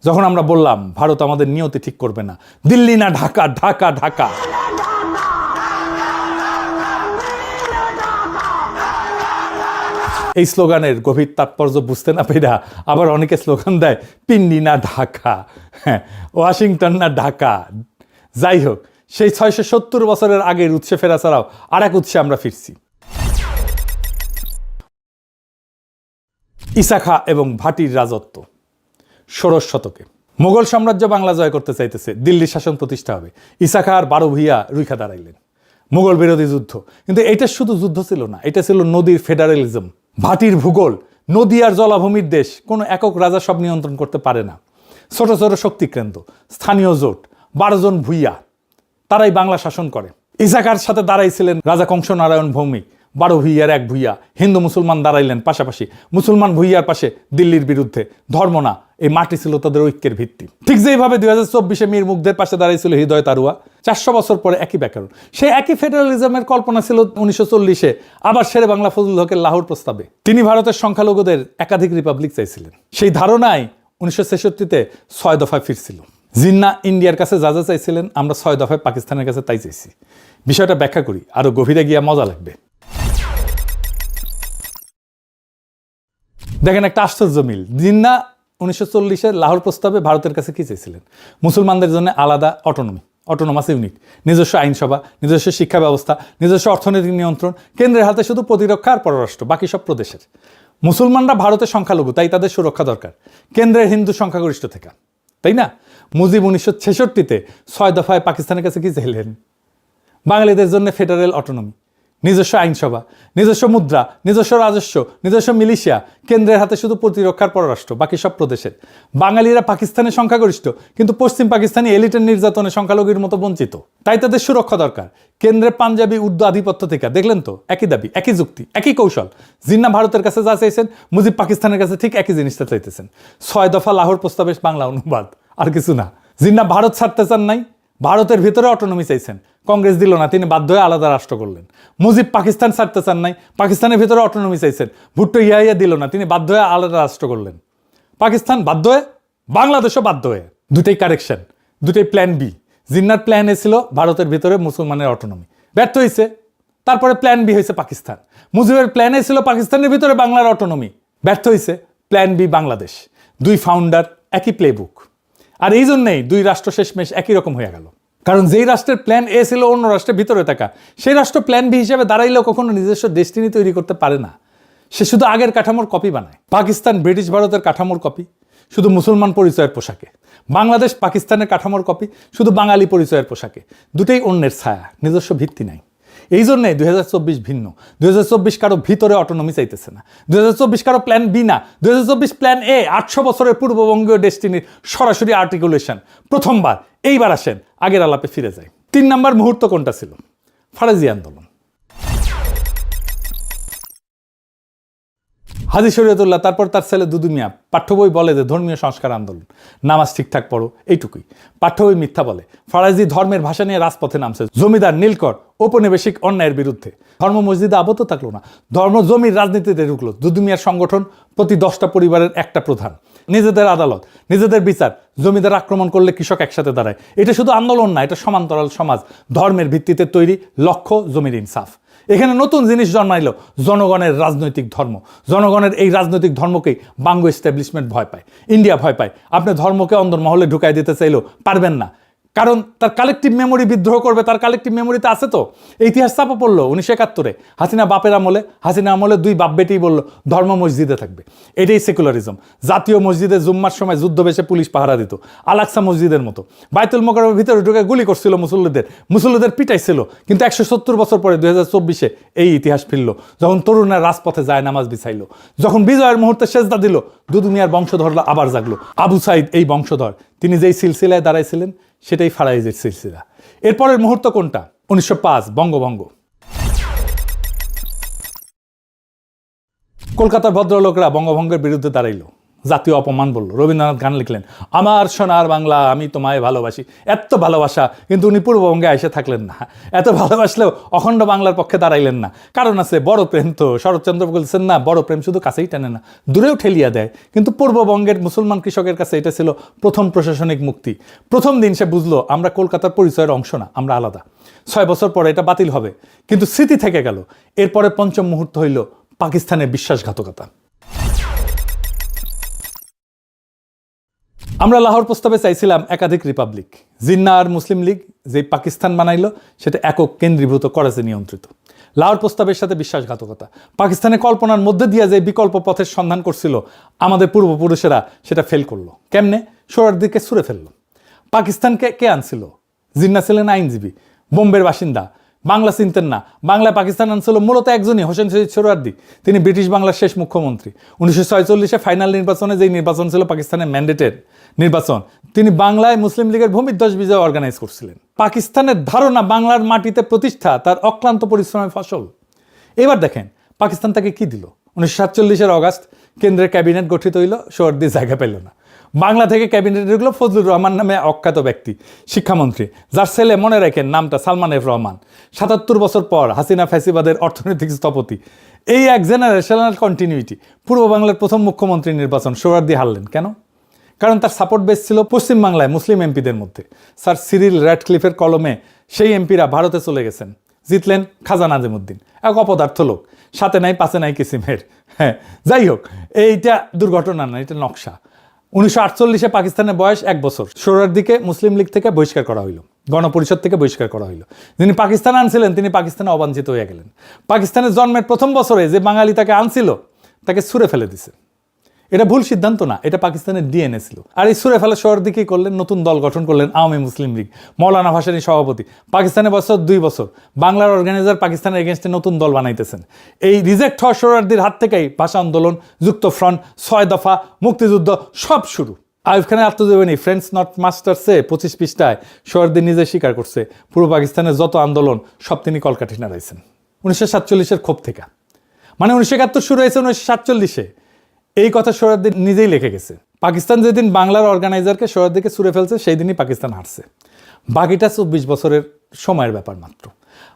যখন আমরা বললাম ভারত আমাদের নিয়তি ঠিক করবে না, দিল্লি না ঢাকা, ঢাকা ঢাকা। এই স্লোগানের গভীর তাৎপর্য বুঝতে না পেরা আবার অনেকে স্লোগান দেয় পিন্ডি না ঢাকা, হ্যাঁ, ওয়াশিংটন না ঢাকা। যাই হোক, সেই 670 বছরের আগের উৎসে ফেরা ছাড়াও আর এক উৎসে আমরা ফিরছি। ইসাখা এবং ভাটির রাজত্ব 16 শতকে। মোগল সাম্রাজ্য বাংলা জয় করতে চাইতেছে, দিল্লির শাসন প্রতিষ্ঠা হবে। ইসাখা আর 12 ভূঁইয়া রুইখা দাঁড়াইলেন। মোগল বিরোধী যুদ্ধ। কিন্তু এটা শুধু যুদ্ধ ছিল না, এটা ছিল নদীর ফেডারেলিজম। ভাটির ভূগোল, নদী আর জলাভূমির দেশ, কোনো একক রাজা সব নিয়ন্ত্রণ করতে পারে না। ছোট ছোট শক্তিকেন্দ্র, স্থানীয় জোট, 12 জন ভূঁইয়া, তারাই বাংলা শাসন করে। ইসাখার সাথে দাঁড়াইছিলেন রাজা কংসনারায়ণ ভৌমিক, 12 ভূঁইয়ার এক ভূঁইয়া। হিন্দু মুসলমান দাঁড়াইলেন পাশাপাশি, মুসলমান ভূঁইয়ার পাশে দিল্লির বিরুদ্ধে। ধর্ম না, এই মাটি ছিল তাদের ঐক্যের ভিত্তি। ঠিক যেভাবে 2024-এ মীর মুগ্ধের পাশে দাঁড়াইছিল হৃদয় তারুয়া। 400 বছর পরে একই ব্যাকরণ। সেই একই ফেডারেলিজমের কল্পনা ছিল 1940-এ আবার শেরে বাংলা ফজলুল হকের লাহোর প্রস্তাবে। তিনি ভারতের সংখ্যালঘুদের একাধিক রিপাবলিক চাইছিলেন। সেই ধারণায় 1966-তে 6 দফায় ফিরছিল। জিন্না ইন্ডিয়ার কাছে যা যা চাইছিলেন, আমরা 6 দফায় পাকিস্তানের কাছে তাই চাইছি। বিষয়টা ব্যাখ্যা করি, আরো গভীরে গিয়া মজা লাগবে। দেখেন একটা আশ্চর্য মিল। জিন্না 1940-এর লাহোর প্রস্তাবে ভারতের কাছে কি চেয়েছিলেন? মুসলমানদের জন্য আলাদা অটোনমি, অটোনোমাস ইউনিট, নিজস্ব আইনসভা, নিজস্ব শিক্ষা ব্যবস্থা, নিজস্ব অর্থনৈতিক নিয়ন্ত্রণ, কেন্দ্রের হাতে শুধু প্রতিরক্ষা আর পররাষ্ট্র, বাকি সব প্রদেশের। মুসলমানরা ভারতের সংখ্যালঘু, তাই তাদের সুরক্ষা দরকার কেন্দ্রের হিন্দু সংখ্যাগরিষ্ঠ থেকে, তাই না? মুজিব 1966-তে 6 দফায় পাকিস্তানের কাছে কি চাইলেন? বাঙালিদের জন্য ফেডারেল অটোনমি, নিজস্ব আইনসভা, নিজস্ব মুদ্রা, নিজস্ব রাজস্ব, নিজস্ব মিলিশিয়া, কেন্দ্রের হাতে শুধু প্রতিরক্ষার পররাষ্ট্র, বাকি সব প্রদেশের। বাঙালিরা পাকিস্তানের সংখ্যাগরিষ্ঠ, কিন্তু পশ্চিম পাকিস্তানি এলিটের নির্যাতনে সংখ্যালঘুর মতো বঞ্চিত, তাই তাদের সুরক্ষা দরকার। কেন্দ্রে পাঞ্জাবি উর্দু আধিপত্য থেকে। দেখলেন তো, একই দাবি, একই যুক্তি, একই কৌশল। জিন্না ভারতের কাছে যা চাইছেন, মুজিব পাকিস্তানের কাছে ঠিক একই জিনিসটা চাইতেছেন। 6 দফা লাহোর প্রস্তাবের বাংলা অনুবাদ, আর কিছু না। জিন্না ভারত ছাড়তে চান নাই, ভারতের ভিতরে অটোনমি চাইছেন, কংগ্রেস দিল না, তিনি বাধ্য হয়ে আলাদা রাষ্ট্র করলেন। মুজিব পাকিস্তান ছাড়তে চান নাই, পাকিস্তানের ভিতরে অটোনমি চাইছেন, ভুট্টো ইয়া দিল না, তিনি বাধ্য হয়ে আলাদা রাষ্ট্র করলেন। পাকিস্তান বাধ্য হয়ে, বাংলাদেশও বাধ্য হয়ে। দুটাই কারেকশন, দুটাই প্ল্যান বি। জিন্নার প্ল্যান এ ছিল ভারতের ভিতরে মুসলমানের অটোনমি, ব্যর্থ হয়েছে। তারপরে প্ল্যান বি হয়েছে পাকিস্তান। মুজিবের প্ল্যান এ ছিল পাকিস্তানের ভিতরে বাংলার অটোনমি, ব্যর্থ হয়েছে। Plan B Bangladesh. 2 ফাউন্ডার, একই প্লেবুক। আর এই জন্যেই 2 রাষ্ট্র শেষমেশ একই রকম হয়ে গেল। কারণ যেই রাষ্ট্রের প্ল্যান এ ছিল অন্য রাষ্ট্রের ভিতরে থাকা, সেই রাষ্ট্র প্ল্যান বি হিসেবে দাঁড়াইলেও কখনো নিজস্ব ডেস্টিনি তৈরি করতে পারে না। সে শুধু আগের কাঠামোর কপি বানায়। পাকিস্তান ব্রিটিশ ভারতের কাঠামোর কপি, শুধু মুসলমান পরিচয়ের পোশাকে। বাংলাদেশ পাকিস্তানের কাঠামোর কপি, শুধু বাঙালি পরিচয়ের পোশাকে। দুটেই অন্যের ছায়া, নিজস্ব ভিত্তি নাই। এই জন্যে 2024 ভিন্ন। 2024 কারো ভিতরে অটোনমি চাইতেছে না, 2024 কারো প্ল্যান বি না, 2024 প্ল্যান এ। 800 বছরের পূর্ববঙ্গীয় ডেস্টিনির সরাসরি আর্টিকুলেশন প্রথমবার। এইবার আসেন আগের আলাপে ফিরে যায়। 3 নম্বর মুহূর্ত কোনটা ছিল? ফারাজি আন্দোলন। হাজী শরীয়তুল্লাহ, তারপর তার ছেলে দুদু মিয়া পাঠ্য বই বলে যে ধর্মীয় সংস্কার আন্দোলন, নামাজ ঠিকঠাক পড়ো, এইটুকুই। পাঠ্য বই মিথ্যা বলে। ফারাজি ধর্মের ভাষা নিয়ে রাজপথে নামছে, জমিদার নীলকর ঔপনিবেশিক অন্যায়ের বিরুদ্ধে। ধর্ম মসজিদে আবদ্ধ থাকলো না, ধর্ম জমির রাজনীতিতে ঢুকলো। দুদু মিয়ার সংগঠন প্রতি 10টা পরিবারের একটা প্রধান, নিজেদের আদালত, নিজেদের বিচার। জমিদার আক্রমণ করলে কৃষক একসাথে দাঁড়ায়। এটা শুধু আন্দোলন না, এটা সমান্তরাল সমাজ, ধর্মের ভিত্তিতে তৈরি, লক্ষ্য জমির ইনসাফ। এখানে নতুন জিনিস জন্মাইল, জনগণের রাজনৈতিক ধর্ম। জনগণের এই রাজনৈতিক ধর্মকেই বাঙ্গো এস্টাবলিশমেন্ট ভয় পায়, ইন্ডিয়া ভয় পায়। আপনি ধর্মকে অন্দরমহলে ঢুকাই দিতে চাইলেও পারবেন না, কারণ তার কালেকটিভ মেমোরি বিদ্রোহ করবে। তার কালেকটিভ মেমোরিতে আছে তো ইতিহাস চাপা পড়লো 1971-এ হাসিনা বাপের আমলে। হাসিনা আমলে 2 বাপ বেটেই বললো ধর্ম মসজিদে থাকবে। এটাই সেকুলারিজম। জাতীয় মসজিদে জুম্মার সময় যুদ্ধ বেশে পুলিশ পাহারা দিত, আল-আকসা মসজিদের মতো। বাইতুল মোকাররমের ভিতরে ঢুকে গুলি করছিল মুসল্লিদের পিটাইছিল। কিন্তু 170 বছর পরে 2024-এ এই ইতিহাস ফিরল, যখন তরুণরা রাজপথে যায় নামাজ বিছাইল, যখন বিজয়ের মুহূর্তে সেজদা দিল। দুদু মিয়ার বংশধররা আবার জাগলো। আবু সাইদ এই বংশধর, তিনি যেই সিলসিলায় দাঁড়াইছিলেন সেটাই ফারাইজের সিলসিলা। এরপরের মুহূর্ত কোনটা? 1905 বঙ্গভঙ্গ। কলকাতার ভদ্রলোকরা বঙ্গভঙ্গের বিরুদ্ধে দাঁড়াইল, জাতীয় অপমান বলল। রবীন্দ্রনাথ গান লিখলেন, আমার সোনার বাংলা আমি তোমায় ভালোবাসি। এত ভালোবাসা, কিন্তু উনি পূর্ববঙ্গে এসে থাকলেন না। এত ভালোবাসলেও অখণ্ড বাংলার পক্ষে দাঁড়াইলেন না। কারণ আছে, বড় প্রেম তো। শরৎচন্দ্র বলছেন না, বড় প্রেম শুধু কাছেই টানে না, দূরেও ঠেলিয়া দেয়। কিন্তু পূর্ববঙ্গের মুসলমান কৃষকের কাছে এটা ছিল প্রথম প্রশাসনিক মুক্তি। প্রথম দিন সে বুঝলো আমরা কলকাতার পরিচয়ের অংশ না, আমরা আলাদা। 6 বছর পরে এটা বাতিল হবে, কিন্তু স্মৃতি থেকে গেল। এরপরে পঞ্চম মুহূর্ত হইল পাকিস্তানের বিশ্বাসঘাতকতা। আমরা লাহোর প্রস্তাবে চাইছিলাম একাধিক রিপাবলিক। জিন্নাহ আর মুসলিম লীগ যে পাকিস্তান বানাইলো সেটা একক কেন্দ্রীভূত, করাচি নিয়ন্ত্রিত। লাহোর প্রস্তাবের সাথে বিশ্বাসঘাতকতা। পাকিস্তানের কল্পনার মধ্যে দিয়ে যে বিকল্প পথের সন্ধান করছিল আমাদের পূর্বপুরুষেরা, সেটা ফেল করলো। কেমনে? সোহরাওয়ার্দীকে ছুঁড়ে ফেললো। পাকিস্তানকে কে আনছিল? জিন্নাহ ছিলেন আইনজীবী, বোম্বের বাসিন্দা, বাংলা চিনতেন না। বাংলায় পাকিস্তান আনছিল মূলত একজনই, হোসেন শহীদ সোহরাওয়ার্দী। তিনি ব্রিটিশ বাংলার শেষ মুখ্যমন্ত্রী। 1946-এ ফাইনাল নির্বাচনে, যেই নির্বাচন ছিল পাকিস্তানের ম্যান্ডেটের নির্বাচন, তিনি বাংলায় মুসলিম লীগের ভূমিধ্বস বিজয় অর্গানাইজ করছিলেন। পাকিস্তানের ধারণা বাংলার মাটিতে প্রতিষ্ঠা তার অক্লান্ত পরিশ্রমের ফসল। এবার দেখেন পাকিস্তান তাকে কি দিল। 1947-এর অগাস্ট কেন্দ্রের ক্যাবিনেট গঠিত হইল, সোহরাওয়ার্দী জায়গা পেল না। বাংলা থেকে ক্যাবিনেটে ঢুকলো ফজলুর রহমান নামে অখ্যাত ব্যক্তি, শিক্ষামন্ত্রী, যার ছেলে, মনে রাখেন নামটা, সালমান এফ রহমান। 77 বছর পর হাসিনা ফ্যাসিবাদের অর্থনৈতিক স্থপতি। এই এক জেনারেশনাল কন্টিনিউটি। পূর্ব বাংলার প্রথম মুখ্যমন্ত্রী নির্বাচন সোহরাওয়ার্দী হারলেন কেন? কারণ তার সাপোর্ট বেস ছিল পশ্চিমবাংলায় মুসলিম এমপিদের মধ্যে। স্যার সিরিল র্যাডক্লিফের কলমে সেই এমপিরা ভারতে চলে গেছেন। জিতলেন খাজা নাজিমুদ্দিন, এক অপদার্থ লোক, সাথে নাই পাশে নাই কিসিমের। হ্যাঁ, যাই হোক, এইটা দুর্ঘটনা না, এটা নকশা। 1948-এ পাকিস্তানের বয়স 1 বছর। সোহরাওয়ার্দীকে মুসলিম লীগ থেকে বহিষ্কার করা হইল, গণপরিষদ থেকে বহিষ্কার করা হইল। যিনি পাকিস্তান আনছিলেন তিনি পাকিস্তানে অবাঞ্ছিত হয়ে গেলেন। পাকিস্তানের জন্মের প্রথম বছরে যে বাঙালি তাকে আনছিল তাকে ছুঁড়ে ফেলে দিছে। এটা ভুল সিদ্ধান্ত না, এটা পাকিস্তানের ডিএনএ ছিল। আর এই ছুঁড়ে ফেলা সোহরাওয়ার্দী কি করলেন? নতুন দল গঠন করলেন, আওয়ামী মুসলিম লীগ। মৌলানা ভাসানী সভাপতি। পাকিস্তানের বছর 2 বছর। বাংলার অর্গানাইজার পাকিস্তানের এগেনস্টে নতুন দল বানাইতেছেন। এই রিজেক্ট হওয়া সোহরাওয়ার্দীর হাত থেকেই ভাষা আন্দোলন, যুক্ত ফ্রন্ট, 6 দফা, মুক্তিযুদ্ধ সব শুরু। আইয়ুব খানের আত্মজীবনী ফ্রেন্ডস নট মাস্টার্সে 25 পৃষ্ঠায় সোহরাওয়ার্দী নিজে স্বীকার করছে পূর্ব পাকিস্তানের যত আন্দোলন সব তিনি কলকাঠি নাড়াইছেন 1947-এর ক্ষোভ থেকে। মানে 1971 শুরু হয়েছে 1947-এ। এই কথা সোহরাওয়ার্দী নিজেই লিখে গেছে। পাকিস্তান যেদিন বাংলার অর্গানাইজারকে সোহরাওয়ার্দীকে ছুঁড়ে ফেলছে সেই দিনই পাকিস্তান হারছে। বাকিটা 24 বছরের সময়ের ব্যাপার মাত্র।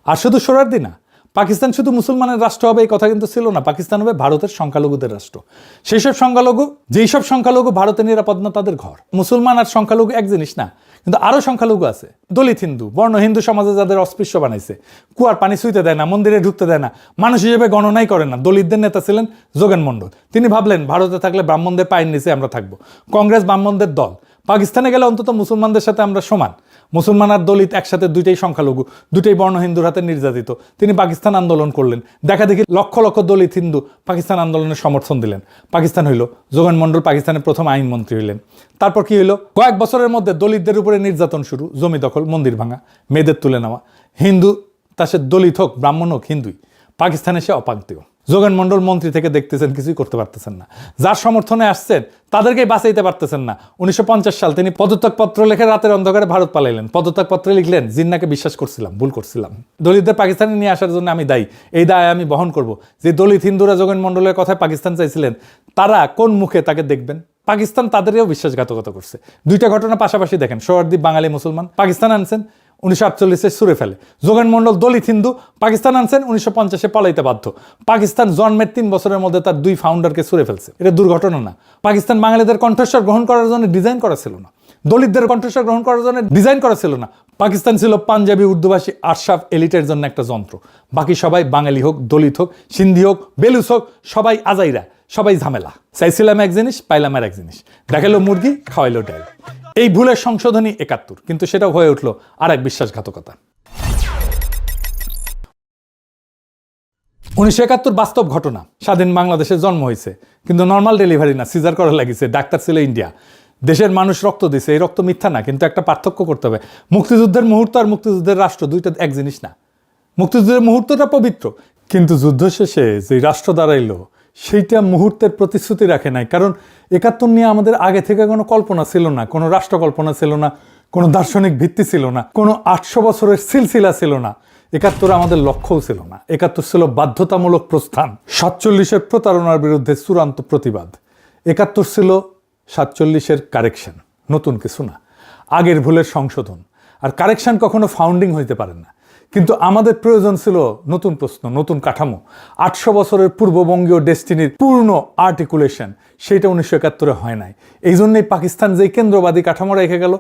আর শুধু সোহরাওয়ার্দী না, পাকিস্তান শুধু মুসলমানের রাষ্ট্র হবে এই কথা কিন্তু ছিল না। পাকিস্তান হবে ভারতের সংখ্যালঘুদের রাষ্ট্র। যেই সব সংখ্যালঘু ভারতে নিরাপদ না তাদের ঘর। মুসলমান আর সংখ্যালঘু এক জিনিস না, কিন্তু আরো সংখ্যালঘু আছে। দলিত হিন্দু, বর্ণ হিন্দু সমাজে যাদের অস্পৃশ্য বানাইছে, কুয়ার পানি ছুঁইতে দেয় না, মন্দিরে ঢুকতে দেয় না, মানুষ হিসেবে গণনাই করে না। দলিতদের নেতা ছিলেন যোগেন মন্ডল। তিনি ভাবলেন ভারতে থাকলে ব্রাহ্মণদের পায়ের নিচে আমরা থাকবো। কংগ্রেস ব্রাহ্মণদের দল। পাকিস্তানে গেলে অন্তত মুসলমানদের সাথে আমরা সমান। মুসলমান আর দলিত একসাথে, দুইটাই সংখ্যালঘু, দুইটাই বর্ণ হিন্দুর হাতে নির্যাতিত। তিনি পাকিস্তান আন্দোলন করলেন। দেখা দেখি লক্ষ লক্ষ দলিত হিন্দু পাকিস্তান আন্দোলনের সমর্থন দিলেন। পাকিস্তান হইল, যোগেন মন্ডল পাকিস্তানের প্রথম আইনমন্ত্রী হইলেন। তারপর কি হইল? কয়েক বছরের মধ্যে দলিতদের উপরে নির্যাতন শুরু, জমি দখল, মন্দির ভাঙা, মেয়েদের তুলে নেওয়া, হিন্দু তা সে দলিত হোক, ব্রাহ্মণ হোক, হিন্দুই, পাকিস্তানে সে অপাঙ্ক্তেয়। যোগেন মন্ডল মন্ত্রী থেকে দেখতেছেন কিছুই করতে পারতেছেন না, যার সমর্থনে আসছেন তাদেরকেই বাঁচাইতে পারতেছেন না। 1950 সাল তিনি পদত্যাগপত্র লিখে রাতের অন্ধকারে ভারত পালাইলেন। পদত্যাগপত্রে লিখলেন, জিন্নাকে বিশ্বাস করছিলাম, ভুল করছিলাম, দলিতদের পাকিস্তানে নিয়ে আসার জন্য আমি দায়ী, এই দায় আমি বহন করব। যে দলিত হিন্দুরা যোগেন মন্ডলের কথায় পাকিস্তান চাইছিলেন, তারা কোন মুখে তাকে দেখবেন? পাকিস্তান তাদেরও বিশ্বাসঘাতকতা করছে। দুইটা ঘটনা পাশাপাশি দেখেন। সোহরাওয়ার্দী বাঙালি মুসলমান, পাকিস্তান আনছেন 1948-এ সুরে ফেলে। যোগেন মন্ডল দলিত হিন্দু, পাকিস্তান আনছেন 1950-এ পালাইতে বাধ্য। পাকিস্তান জন্মের 3 বছরের মধ্যে তার 2 ফাউন্ডারকে সুরে ফেলছে। এটা দুর্ঘটনা না। পাকিস্তান বাঙালিদের কণ্ঠস্বর গ্রহণ করার জন্য ডিজাইন করা ছিল না, দলিতদের কণ্ঠস্বর গ্রহণ করার জন্য ডিজাইন করা ছিল না। পাকিস্তান ছিল পাঞ্জাবি উর্দুভাষী আশরাফ এলিটের জন্য একটা যন্ত্র। বাকি সবাই বাঙালি হোক, দলিত হোক, সিন্ধি হোক, বেলুচ হোক, সবাই আজাইরা, সবাই ঝামেলা। চাইছিলাম এক জিনিস, পাইলাম আর এক জিনিস। দেখালো মুরগি, খাওয়াইলো ডাল। এই ভুলের সংশোধনী 71, কিন্তু সেটাও হয়ে উঠলো আর এক বিশ্বাসঘাতকতা। 1971 বাস্তব ঘটনা। স্বাধীন বাংলাদেশের জন্ম হয়েছে, কিন্তু নর্মাল ডেলিভারি না, সিজার করা লাগিছে। ডাক্তার ছিল ইন্ডিয়া। দেশের মানুষ রক্ত দিছে, এই রক্ত মিথ্যা না, কিন্তু একটা পার্থক্য করতে হবে। মুক্তিযুদ্ধের মুহূর্ত আর মুক্তিযুদ্ধের রাষ্ট্র দুইটা এক জিনিস না। মুক্তিযুদ্ধের মুহূর্তটা পবিত্র, কিন্তু যুদ্ধ শেষে যে রাষ্ট্র দাঁড়াইলো সেইটা মুহূর্তের প্রতিশ্রুতি রাখে নাই। কারণ 71 নিয়ে আমাদের আগে থেকে কোনো কল্পনা ছিল না, কোনো রাষ্ট্র কল্পনা ছিল না, কোনো দার্শনিক ভিত্তি ছিল না, কোনো 800 বছরের সিলসিলা ছিল না। 71 আমাদের লক্ষ্যও ছিল না। 71 ছিল বাধ্যতামূলক প্রস্থান, 47-এর প্রতারণার বিরুদ্ধে চূড়ান্ত প্রতিবাদ। 71 ছিল 47-এর কারেকশন, নতুন কিছু না, আগের ভুলের সংশোধন। আর কারেকশন কখনো ফাউন্ডিং হইতে পারে না, কিন্তু আমাদের প্রয়োজন ছিল নতুন প্রশ্ন, নতুন কাঠামো। 800 বছরের পূর্ববঙ্গীয় ডেস্টিনির পূর্ণ আর্টিকুলেশন, সেটা 1971-এ হয় নাই। এই জন্যই পাকিস্তান যেই কেন্দ্রবাদী কাঠামো রেখে গেল,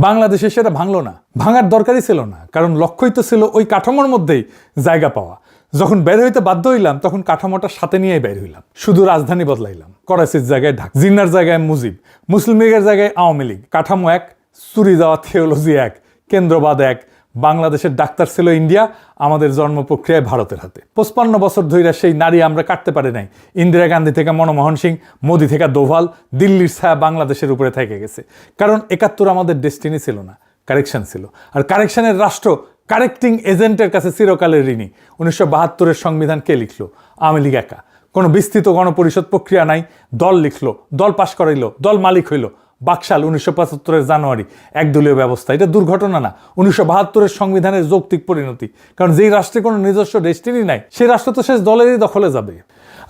বাংলাদেশে সেটা ভাঙলো না। ভাঙার দরকারই ছিল না, কারণ লক্ষ্যই তো ছিল ওই কাঠামোর মধ্যেই জায়গা পাওয়া। যখন বের হইতে বাধ্য হইলাম, তখন কাঠামোটা সাথে নিয়েই বের হইলাম। শুধু রাজধানী বদলাইলাম, করাচির জায়গায় ঢাকা, জিন্নার জায়গায় মুজিব, মুসলিম লীগের জায়গায় আওয়ামী লীগ। কাঠামো এক, চুরি যাওয়া থিওলজি এক, কেন্দ্রবাদ এক। বাংলাদেশের ডাক্তার ছিল ইন্ডিয়া, আমাদের জন্ম প্রক্রিয়ায় ভারতের হাতে। 55 বছর ধরে সেই নারী আমরা কাটতে পারি নাই। ইন্দিরা গান্ধী থেকে মনমোহন সিং, মোদি থেকে দোভাল, দিল্লির ছায়া বাংলাদেশের উপরে থেকে গেছে। কারণ 71 আমাদের ডেস্টিনি ছিল না, কারেকশন ছিল। আর কারেকশনের রাষ্ট্র কারেক্টিং এজেন্টের কাছে চিরকালের ঋণী। 1972-এর সংবিধান কে লিখলো? আওয়ামী লীগ একা। কোনো বিস্তৃত গণপরিষদ প্রক্রিয়া নাই। দল লিখলো, দল পাশ করাইলো, দল মালিক হইল। বাকশাল 1975-এর জানুয়ারি, একদলীয় ব্যবস্থা। এটা দুর্ঘটনা না, 1972-এর সংবিধানের যৌক্তিক পরিণতি। কারণ যেই রাষ্ট্রে কোনো নিজস্ব ডেস্টিনি নাই, সেই রাষ্ট্র তো শেষ দলেরই দখলে যাবে।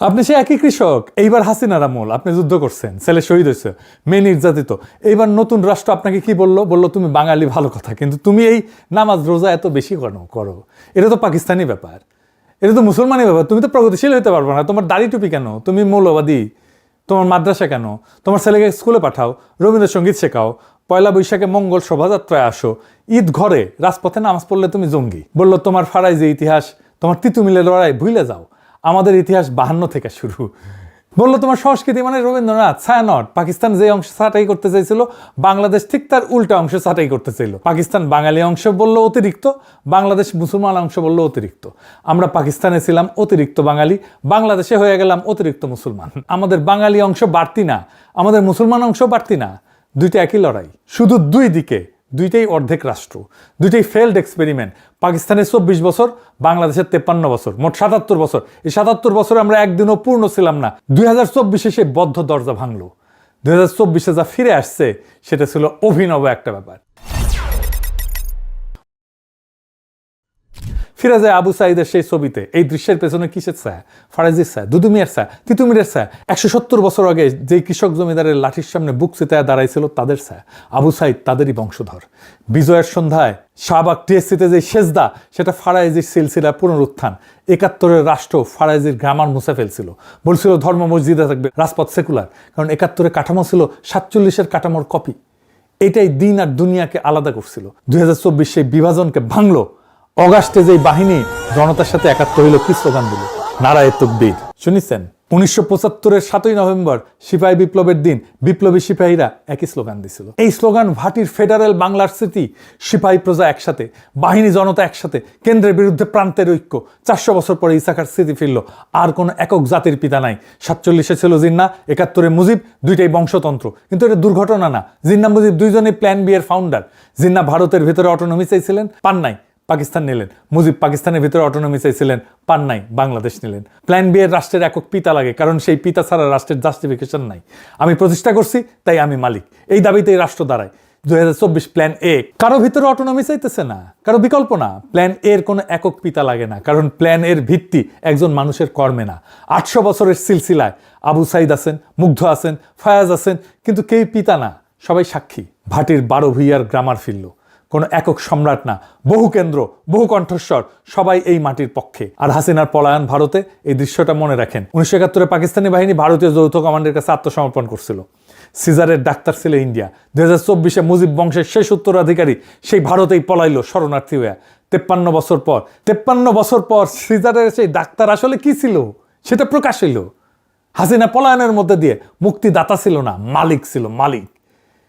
আপনি সে একই কৃষক, এইবার হাসিনার আমল, আপনি যুদ্ধ করছেন, ছেলে শহীদ হয়েছে, মেয়ে নির্যাতিত। এইবার নতুন রাষ্ট্র আপনাকে কি বললো? বললো তুমি বাঙালি, ভালো কথা, কিন্তু তুমি এই নামাজ রোজা এত বেশি করো। এটা তো পাকিস্তানি ব্যাপার, এটা তো মুসলমানি ব্যাপার। তুমি তো প্রগতিশীল হতে পারবে না। তোমার দাড়ি টুপি কেন? তুমি মৌলবাদী। তোমার মাদ্রাসা কেন? তোমার ছেলেকে স্কুলে পাঠাও, রবীন্দ্রসঙ্গীত শেখাও, পয়লা বৈশাখে মঙ্গল শোভাযাত্রায় আসো, ঈদ ঘরে রাজপথে নামাজ পড়লে তুমি জঙ্গি। বললো তোমার ফারাই যে ইতিহাস, তোমার তিতুমিলের লড়াই ভুলে যাও, আমাদের ইতিহাস 52 থেকে শুরু। বললো তোমার সংস্কৃতি মানে রবীন্দ্রনাথ, ছায়ানট। পাকিস্তান যে অংশ ছাঁটাই করতে চাইছিল, বাংলাদেশ ঠিক তার উল্টা অংশ ছাঁটাই করতে চাইল। পাকিস্তান বাঙালি অংশ বললো অতিরিক্ত, বাংলাদেশ মুসলমান অংশ বললো অতিরিক্ত। আমরা পাকিস্তানে ছিলাম অতিরিক্ত বাঙালি, বাংলাদেশে হয়ে গেলাম অতিরিক্ত মুসলমান। আমাদের বাঙালি অংশ বাড়তি না, আমাদের মুসলমান অংশ বাড়তি না, দুইটা একই লড়াই, শুধু দুই দিকে, দুইটাই অর্ধেক রাষ্ট্র, দুইটাই ফেল্ড এক্সপেরিমেন্ট। পাকিস্তানের 24 বছর, বাংলাদেশের 53 বছর, মোট 77 বছর। এই 77 বছর আমরা একদিনও পূর্ণ ছিলাম না। 2024-এ সে বদ্ধ দরজা ভাঙলো। 2024-এ যা ফিরে আসছে, সেটা ছিল অভিনব একটা ব্যাপার। ফিরে যায় আবু সাঈদের সেই ছবিতে। এই দৃশ্যের পেছনে কিসের ছায়া? ফারাজির ছায়া, দুদু মিয়ার ছায়া, তিতুমিরের ছায়া। 170 বছর আগে যেই কৃষক জমিদারের লাঠির সামনে বুক চিতায় দাঁড়াইছিল, তাদের ছায়া। আবু সাঈদ তাদেরই বংশধর। বিজয়ের সন্ধ্যায় শাহবাগ টিএসসিতে যে সেজদা, সেটা ফারাইজির সিলসিলার পুনরুত্থান। 71-এর রাষ্ট্র ফারাইজির গ্রামার মুছে ফেলছিল, বলছিল ধর্ম মসজিদে থাকবে, রাজপথ সেকুলার। কারণ 71-এর কাঠামো ছিল 47-এর কাঠামোর কপি। এটাই দিন আর দুনিয়াকে আলাদা করছিল। 2024 সেই বিভাজনকে ভাঙলো। অগাস্টে যেই বাহিনী জনতার সাথে একাত্ম হইল, কি স্লোগান দিল? নারায়ে তাকবীর। শুনেছেন? 1975-এর 7ই নভেম্বর সিপাহী বিপ্লবের দিন বিপ্লবী সিপাহীরা একই স্লোগান দিছিল। এই স্লোগান ভাটির ফেডারেল বাংলার স্মৃতি। সিপাহী প্রজা একসাথে, বাহিনী জনতা একসাথে, কেন্দ্রের বিরুদ্ধে প্রান্তের ঐক্য। 400 বছর পরে ইসাখার স্মৃতি ফিরল। আর কোনো একক জাতির পিতা নাই। 47-এ ছিল জিন্না, 71-এ মুজিব, দুইটাই বংশতন্ত্র। কিন্তু এটা দুর্ঘটনা না। জিন্না মুজিব দুইজনেই প্ল্যান বি এর ফাউন্ডার। জিন্না ভারতের ভেতরে অটোনমি চাইছিলেন, পান নাই। পাকিস্তান নিলেন, মুজিব পাকিস্তানের ভিতরে অটোনমি চাইছিলেন, পান নাই, বাংলাদেশ নিলেন। প্ল্যান বি এর রাষ্ট্রের একক পিতা লাগে, কারণ সেই পিতা ছাড়া রাষ্ট্রের জাস্টিফিকেশন নাই। আমি প্রতিষ্ঠা করছি তাই আমি মালিক, এই দাবিতেই রাষ্ট্র দাঁড়ায়। 2024 প্ল্যান এ কারো ভিতরে অটোনমি চাইতেছে না, কারো বিকল্প না। প্ল্যান এর কোনো একক পিতা লাগে না, কারণ প্ল্যান এর ভিত্তি একজন মানুষের কর্মে না। 800 বছরের সিলসিলায় আবু সাইদ আছেন, মুগ্ধ আছেন, ফায়াজ আছেন, কিন্তু কেউ পিতা না, সবাই সাক্ষী। ভাটির 12 ভূঁইয়ার গ্রামার ফিরল, কোনো একক সম্রাট না, বহু কেন্দ্র, বহু কণ্ঠস্বর, সবাই এই মাটির পক্ষে। আর হাসিনার পলায়ন ভারতে, এই দৃশ্যটা মনে রাখেন। 1971 পাকিস্তানি বাহিনী ভারতীয় যৌথ কমান্ডের কাছে আত্মসমর্পণ করছিল। সিজারের ডাক্তার ছিল ইন্ডিয়া। 2024 মুজিব বংশের শেষ উত্তরাধিকারী সেই ভারতেই পলাইলো শরণার্থী হয়ে। 53 বছর পর সিজারের সেই ডাক্তার আসলে কি ছিল সেটা প্রকাশ হইল। হাসিনা পলায়নের মধ্যে দিয়ে মুক্তিদাতা ছিল না, মালিক ছিল, মালিক।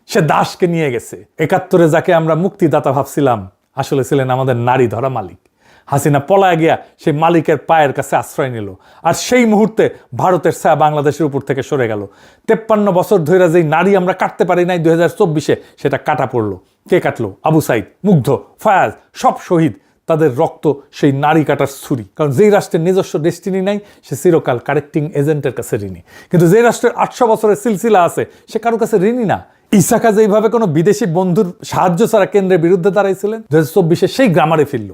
সে দাসকে নিয়ে গেছে। 71 যাকে আমরা মুক্তিদাতা ভাবছিলাম, আসলে ছিলেন আমাদের নারী ধরা মালিক। হাসিনা পলায় গিয়া সেই মালিকের পায়ের কাছে আশ্রয় নিল, আর সেই মুহূর্তে ভারতের ছায়া বাংলাদেশের উপর থেকে সরে গেল। 53 বছর ধরে যেই নারী আমরা কাটতে পারি নাই, 2024 সেটা কাটা পড়লো। কে কাটলো? আবু সাইদ, মুগ্ধ, ফায়াজ, সব শহীদ। তাদের রক্ত সেই নারী কাটার ছুরি। কারণ যেই রাষ্ট্রের নিজস্ব ডেস্টিনি নাই, সে চিরকাল কারেক্টিং এজেন্টের কাছে ঋণী। কিন্তু যেই রাষ্ট্রের 800 বছরের সিলসিলা আছে, সে কারো কাছে ঋণী না। ইসাকা যেইভাবে কোনো বিদেশি বন্ধুর সাহায্য ছাড়া কেন্দ্রের বিরুদ্ধে দাঁড়াইছিলেন, 2024 সেই গ্রামারে ফিরল।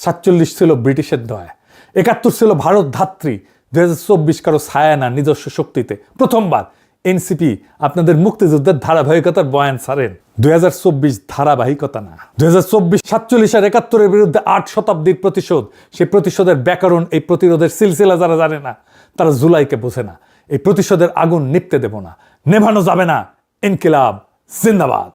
47 ছিল ব্রিটিশের দয়া, 71 ছিল ভারত ধাত্রী, 2024 কারো ছায়া না, নিজস্ব শক্তিতে। প্রথমবার এনসিপি আপনাদের মুক্তিযুদ্ধের ধারাবাহিকতার বয়ান ছাড়েন। 2024 ধারাবাহিকতা না। 2024 47 আর 71-এর বিরুদ্ধে 8 শতাব্দীর প্রতিশোধ। সেই প্রতিশোধের ব্যাকরণ, এই প্রতিরোধের সিলসিলা যারা জানে না, তারা জুলাইকে বোঝে না। এই প্রতিশোধের আগুন নিভতে দেব না, নেভানো যাবে না। ইনকিলাব জিন্দাবাদ।